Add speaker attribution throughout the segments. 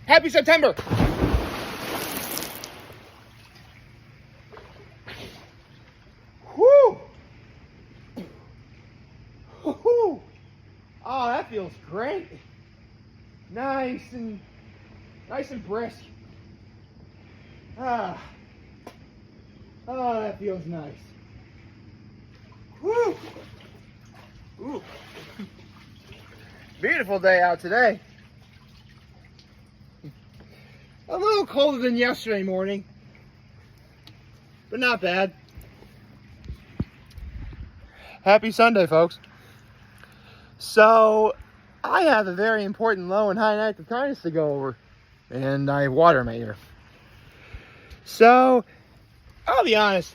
Speaker 1: Happy September. Whoo! Whoo! Oh, that feels great. Nice and brisk. Oh, that feels nice. Woo! Ooh. Beautiful day out today. A little colder than yesterday morning, but not bad. Happy Sunday, folks. So, I have a very important low and high and active kindness to go over, and I have water in my ear. So, I'll be honest.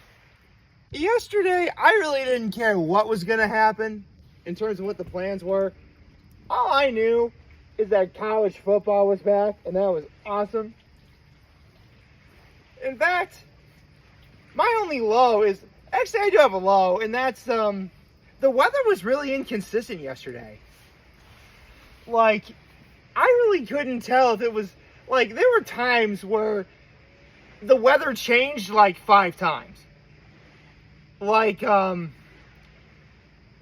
Speaker 1: Yesterday, I really didn't care what was going to happen in terms of what the plans were. All I knew is that college football was back, and that was awesome. In fact, my only low is, actually I do have a low, and that's, the weather was really inconsistent yesterday. Like, I really couldn't tell if it was, like, there were times where the weather changed like 5 times. Like,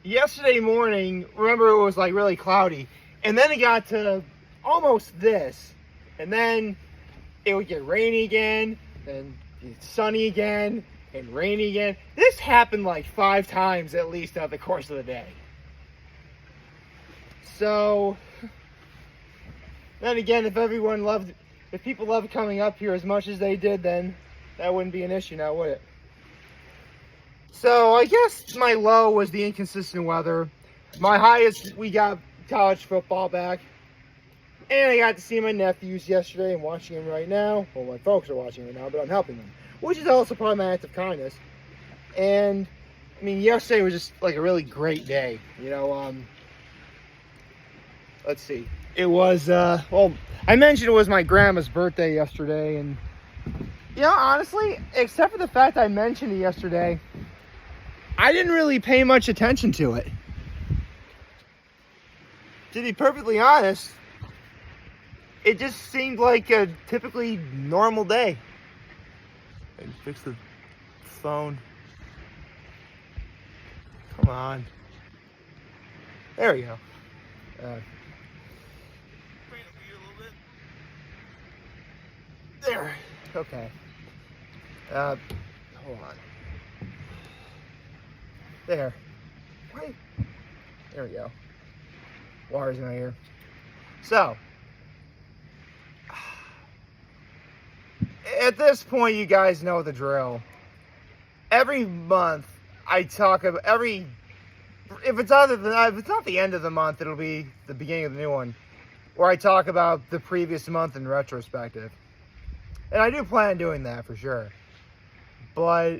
Speaker 1: yesterday morning, remember it was like really cloudy, and then it got to almost this, and then it would get rainy again, and sunny again, and rainy again. This happened like 5 times at least throughout the course of the day. So, then again, if people loved coming up here as much as they did, then that wouldn't be an issue now, would it? So, I guess my low was the inconsistent weather. My high is we got college football back. And I got to see my nephews yesterday. I'm watching them right now. Well, my folks are watching right now, but I'm helping them. Which is also part of my act of kindness. And, I mean, yesterday was just like a really great day. You know, let's see. It was, well, I mentioned it was my grandma's birthday yesterday. And, you know, honestly, except for the fact I mentioned it yesterday, I didn't really pay much attention to it. To be perfectly honest, it just seemed like a typically normal day. I can fix the phone. Come on. There we go. There. Okay. Hold on. There. Wait. There we go. Water's in my ear. So, at this point, you guys know the drill. Every month, I talk about if it's not the end of the month, it'll be the beginning of the new one, where I talk about the previous month in retrospective. And I do plan on doing that for sure. But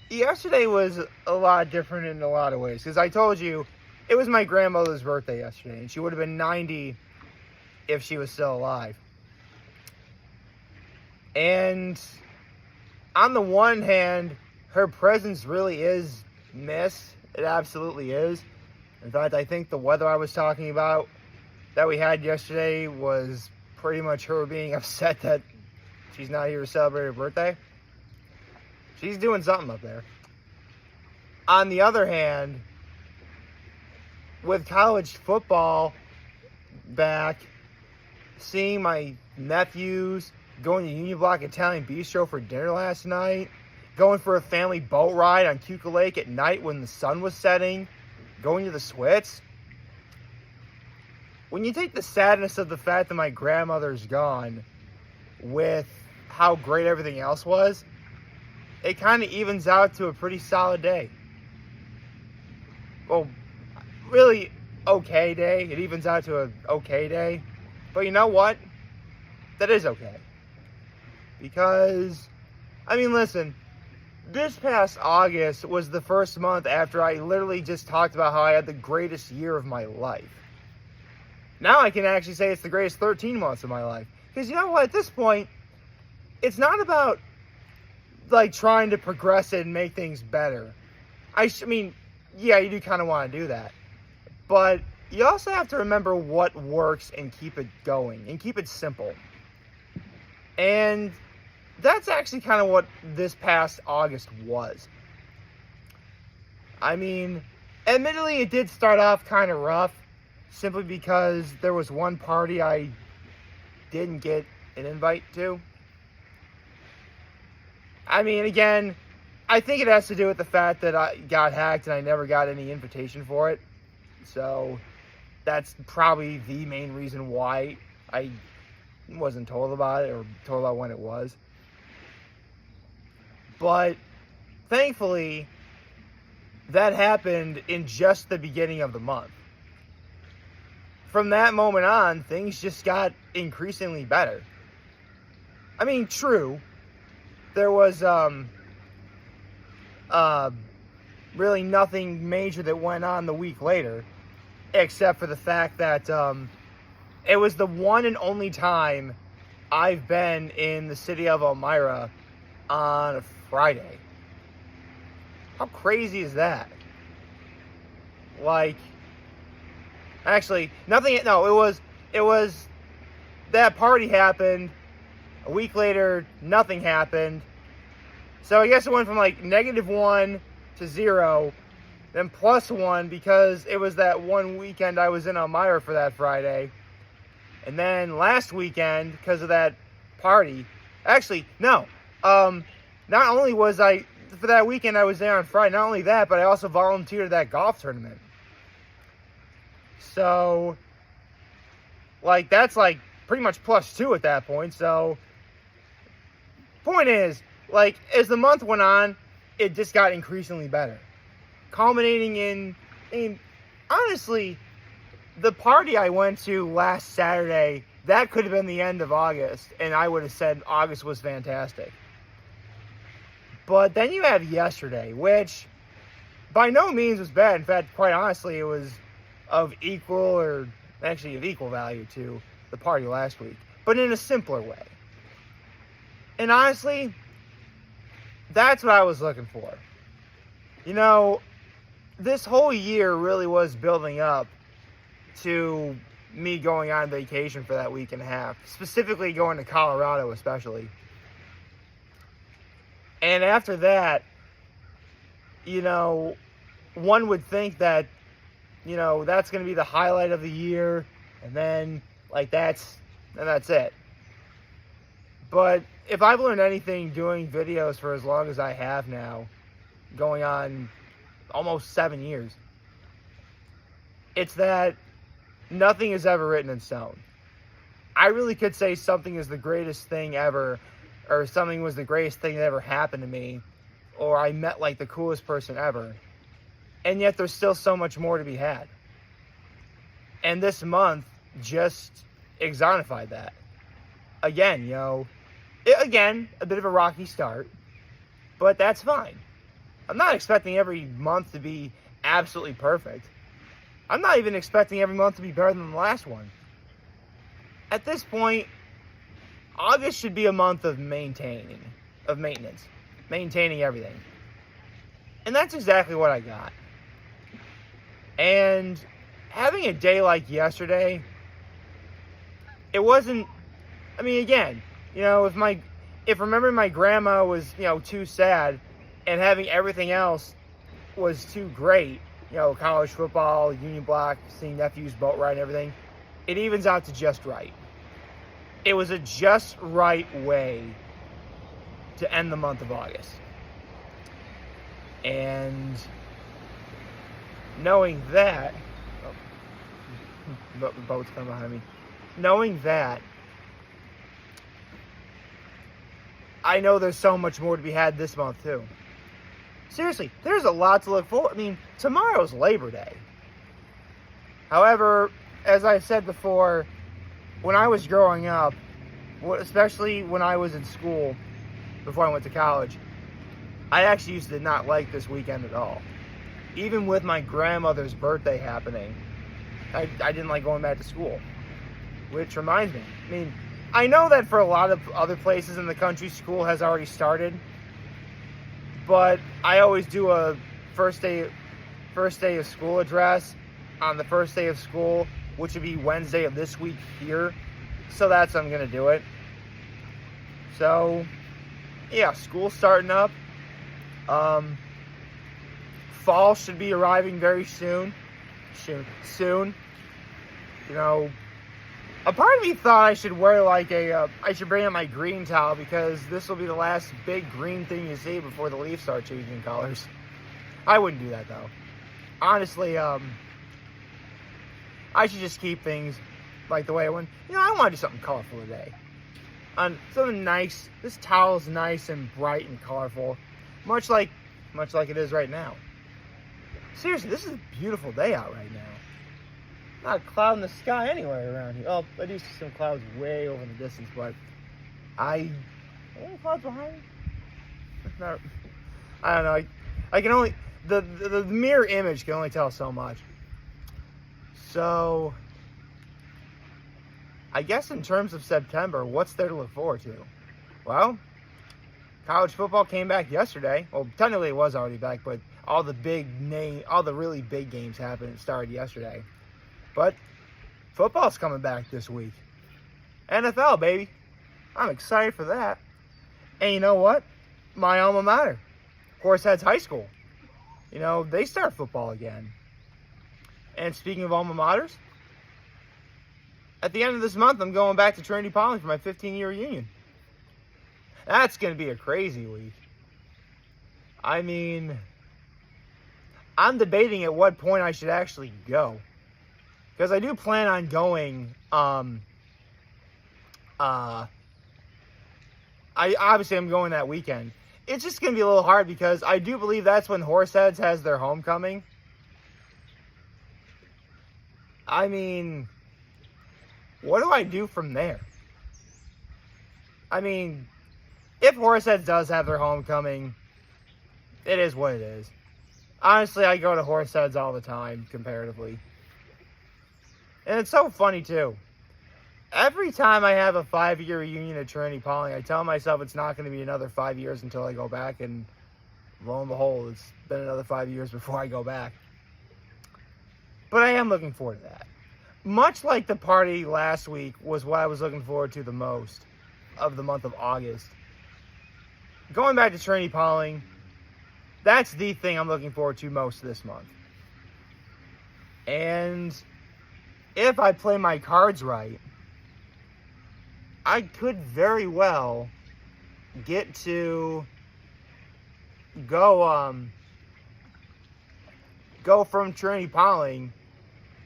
Speaker 1: yesterday was a lot different in a lot of ways. Because I told you, it was my grandmother's birthday yesterday. And she would have been 90 if she was still alive. And on the one hand, her presence really is missed. It absolutely is. In fact, I think the weather I was talking about that we had yesterday was pretty much her being upset that she's not here to celebrate her birthday. She's doing something up there. On the other hand, with college football back, seeing my nephews, going to Union Block Italian Bistro for dinner last night, going for a family boat ride on Cuca Lake at night when the sun was setting, going to the Swits. When you take the sadness of the fact that my grandmother's gone with how great everything else was, it kind of evens out to a pretty solid day. Well, really okay day. It evens out to an okay day. But you know what? That is okay. Because, I mean, listen, this past August was the first month after I literally just talked about how I had the greatest year of my life. Now I can actually say it's the greatest 13 months of my life. Because you know what? At this point, it's not about, like, trying to progress it and make things better. I mean, yeah, you do kind of want to do that. But you also have to remember what works and keep it going and keep it simple. And that's actually kind of what this past August was. I mean, admittedly, it did start off kind of rough, simply because there was one party I didn't get an invite to. I mean, again, I think it has to do with the fact that I got hacked and I never got any invitation for it. So that's probably the main reason why I wasn't told about it or told about when it was. But thankfully, that happened in just the beginning of the month. From that moment on, things just got increasingly better. I mean, true, there was really nothing major that went on the week later, except for the fact that it was the one and only time I've been in the city of Elmira on a Friday. How crazy is that? Like, actually, it was that party happened. A week later, nothing happened. So I guess it went from like -1 to 0, then +1 because it was that one weekend I was in Elmira for that Friday. And then last weekend, because of that party, actually, no. Not only was I, for that weekend I was there on Friday, not only that, but I also volunteered at that golf tournament. So, like, that's like pretty much +2 at that point. So, point is, like, as the month went on, it just got increasingly better. Culminating in honestly, the party I went to last Saturday, that could have been the end of August, and I would have said August was fantastic. But then you had yesterday, which by no means was bad. In fact, quite honestly, it was of equal value to the party last week, but in a simpler way. And honestly, that's what I was looking for. You know, this whole year really was building up to me going on vacation for that week and a half, specifically going to Colorado especially. And after that, you know, one would think that, you know, that's going to be the highlight of the year, and then, like, that's it. But if I've learned anything doing videos for as long as I have now, going on almost 7 years, it's that nothing is ever written in stone. I really could say something is the greatest thing ever, or something was the greatest thing that ever happened to me, or I met like the coolest person ever, and yet there's still so much more to be had. And this month just exemplified that. Again, you know, a bit of a rocky start, but that's fine. I'm not expecting every month to be absolutely perfect. I'm not even expecting every month to be better than the last one. At this point, August should be a month of maintenance, maintaining everything. And that's exactly what I got. And having a day like yesterday, it wasn't, I mean, again, you know, if remembering my grandma was, you know, too sad, and having everything else was too great, you know, college football, Union Block, seeing nephews boat ride and everything, it evens out to just right. It was a just right way to end the month of August. And knowing that, the boat's coming behind me. Knowing that, I know there's so much more to be had this month too. Seriously, there's a lot to look forward. I mean, tomorrow's Labor Day. However, as I said before, when I was growing up, especially when I was in school, before I went to college, I actually used to not like this weekend at all. Even with my grandmother's birthday happening, I didn't like going back to school. Which reminds me, I mean, I know that for a lot of other places in the country, school has already started. But I always do a first day of school address on the first day of school, which would be Wednesday of this week here. So that's how I'm going to do it. So, yeah, school's starting up. Fall should be arriving very soon. Soon. You know, a part of me thought I should wear like I should bring out my green towel because this will be the last big green thing you see before the leaves start changing colors. I wouldn't do that though. Honestly, I should just keep things like the way I want. You know, I want to do something colorful today. Something nice. This towel is nice and bright and colorful, much like it is right now. Seriously, this is a beautiful day out right now. Not a cloud in the sky anywhere around here. Oh, I do see some clouds way over in the distance, but are there any clouds behind me? Not, I don't know. I can only the mirror image can only tell so much. So, I guess in terms of September, what's there to look forward to? Well, college football came back yesterday. Well, technically it was already back, but all the really big games happened and started yesterday. But football's coming back this week. NFL, baby. I'm excited for that. And you know what? My alma mater, Horseheads High School. You know, they start football again. And speaking of alma maters, at the end of this month, I'm going back to Trinity Pauling for my 15-year reunion. That's going to be a crazy week. I mean, I'm debating at what point I should actually go. Because I do plan on going, I'm going that weekend. It's just going to be a little hard because I do believe that's when Horseheads has their homecoming. I mean, what do I do from there? I mean, if Horseheads does have their homecoming, it is what it is. Honestly, I go to Horseheads all the time, comparatively. And it's so funny, too. Every time I have a 5-year reunion at Trinity Pauling, I tell myself it's not going to be another 5 years until I go back, and lo and behold, it's been another 5 years before I go back. But I am looking forward to that. Much like the party last week was what I was looking forward to the most of the month of August. Going back to Trinity Pauling, that's the thing I'm looking forward to most this month. And if I play my cards right, I could very well get to go from Trinity Pauling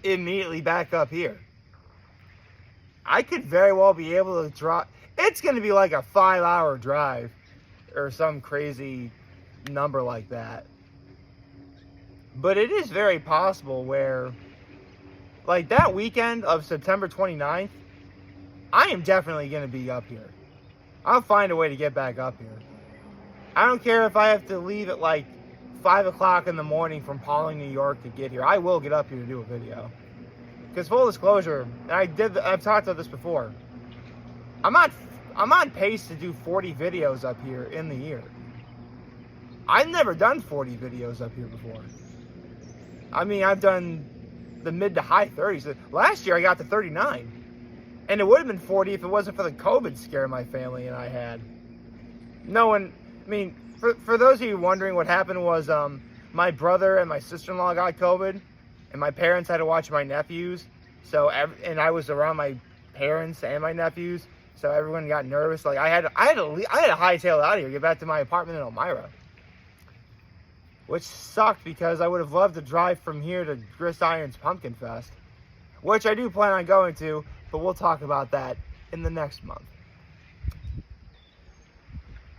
Speaker 1: immediately back up here. I could very well be able to drive. It's going to be like a 5-hour drive or some crazy number like that. But it is very possible where, like that weekend of September 29th, I am definitely going to be up here. I'll find a way to get back up here. I don't care if I have to leave at like 5 o'clock in the morning from Pauling, New York to get here. I will get up here to do a video. Because full disclosure, and I've talked about this before, I'm on pace to do 40 videos up here in the year. I've never done 40 videos up here before. I mean, I've done the mid to high 30s. Last year I got to 39. And it would have been 40 if it wasn't for the COVID scare my family and I had. For those of you wondering, what happened was my brother and my sister-in-law got COVID, and my parents had to watch my nephews. And I was around my parents and my nephews, so everyone got nervous. Like I had to hightail out of here, get back to my apartment in Elmira, which sucked because I would have loved to drive from here to Grist Iron's Pumpkin Fest, which I do plan on going to. But we'll talk about that in the next month.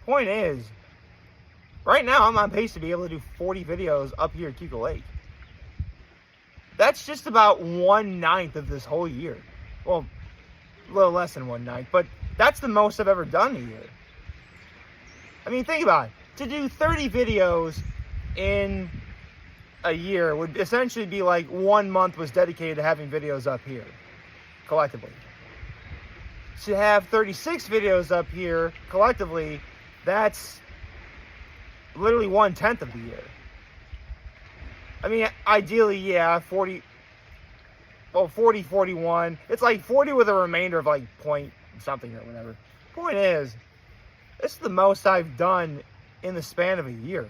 Speaker 1: Point is, right now I'm on pace to be able to do 40 videos up here at Keuka Lake. That's just about 1/9 of this whole year. Well, a little less than 1/9, but that's the most I've ever done a year. I mean, think about it. To do 30 videos in a year would essentially be like 1 month was dedicated to having videos up here. Collectively. To have 36 videos up here collectively, that's literally 1/10 of the year. I mean, ideally, yeah, 40. well, 40, 41. It's like 40 with a remainder of like point something or whatever. Point is, this is the most I've done in the span of a year.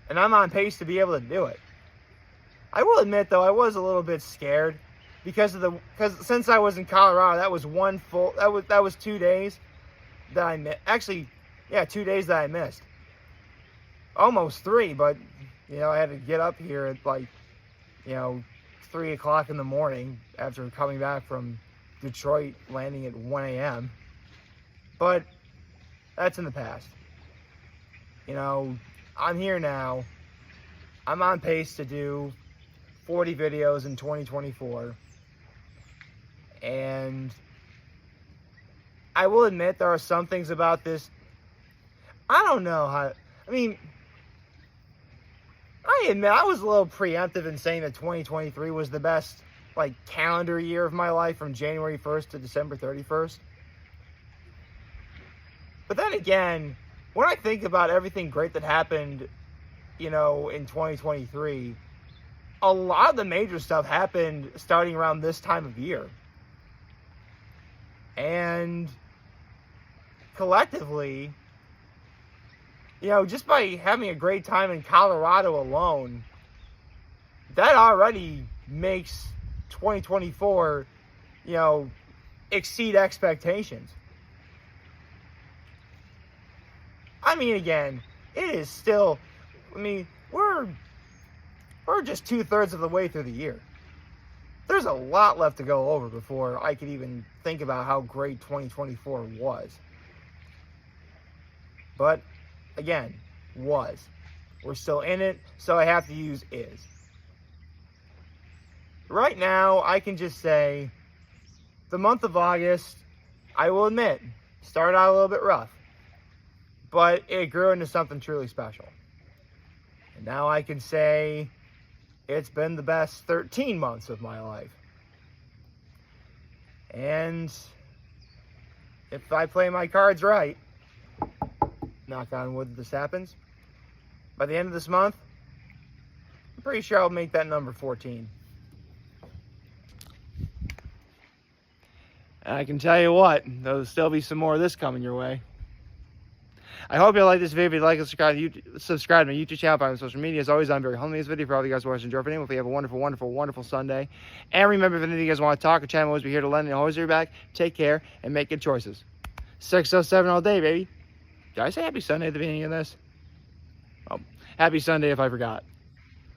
Speaker 1: And I'm on pace to be able to do it. I will admit, though, I was a little bit scared because since I was in Colorado, that was 2 days that I missed. Actually, yeah, 2 days that I missed. Almost 3, but, I had to get up here at 3 o'clock in the morning after coming back from Detroit, landing at 1 a.m. But that's in the past. I'm here now. I'm on pace to do 40 videos in 2024. And I will admit there are some things about this. I don't know how. I admit I was a little preemptive in saying that 2023 was the best calendar year of my life from January 1st to December 31st. But then again, when I think about everything great that happened, in 2023, a lot of the major stuff happened starting around this time of year. And collectively, just by having a great time in Colorado alone, that already makes 2024, exceed expectations. Again, it is still, we're just 2/3 of the way through the year. There's a lot left to go over before I could even think about how great 2024 was. But, again, was. We're still in it, so I have to use is. Right now, I can just say, the month of August, I will admit, started out a little bit rough. But it grew into something truly special. And now I can say it's been the best 13 months of my life. And if I play my cards right, knock on wood this happens, by the end of this month, I'm pretty sure I'll make that number 14. And I can tell you what, there'll still be some more of this coming your way. I hope you like this video. If you like it, subscribe to my YouTube channel, find me on social media. As always, I'm very homely in this video. For all of you guys watching, enjoy for Hopefully you have a wonderful, wonderful, wonderful Sunday. And remember, if any of you guys want to talk, a channel will always be here to lend and always be back. Take care and make good choices. 607 all day, baby. Did I say happy Sunday at the beginning of this? Oh, happy Sunday if I forgot.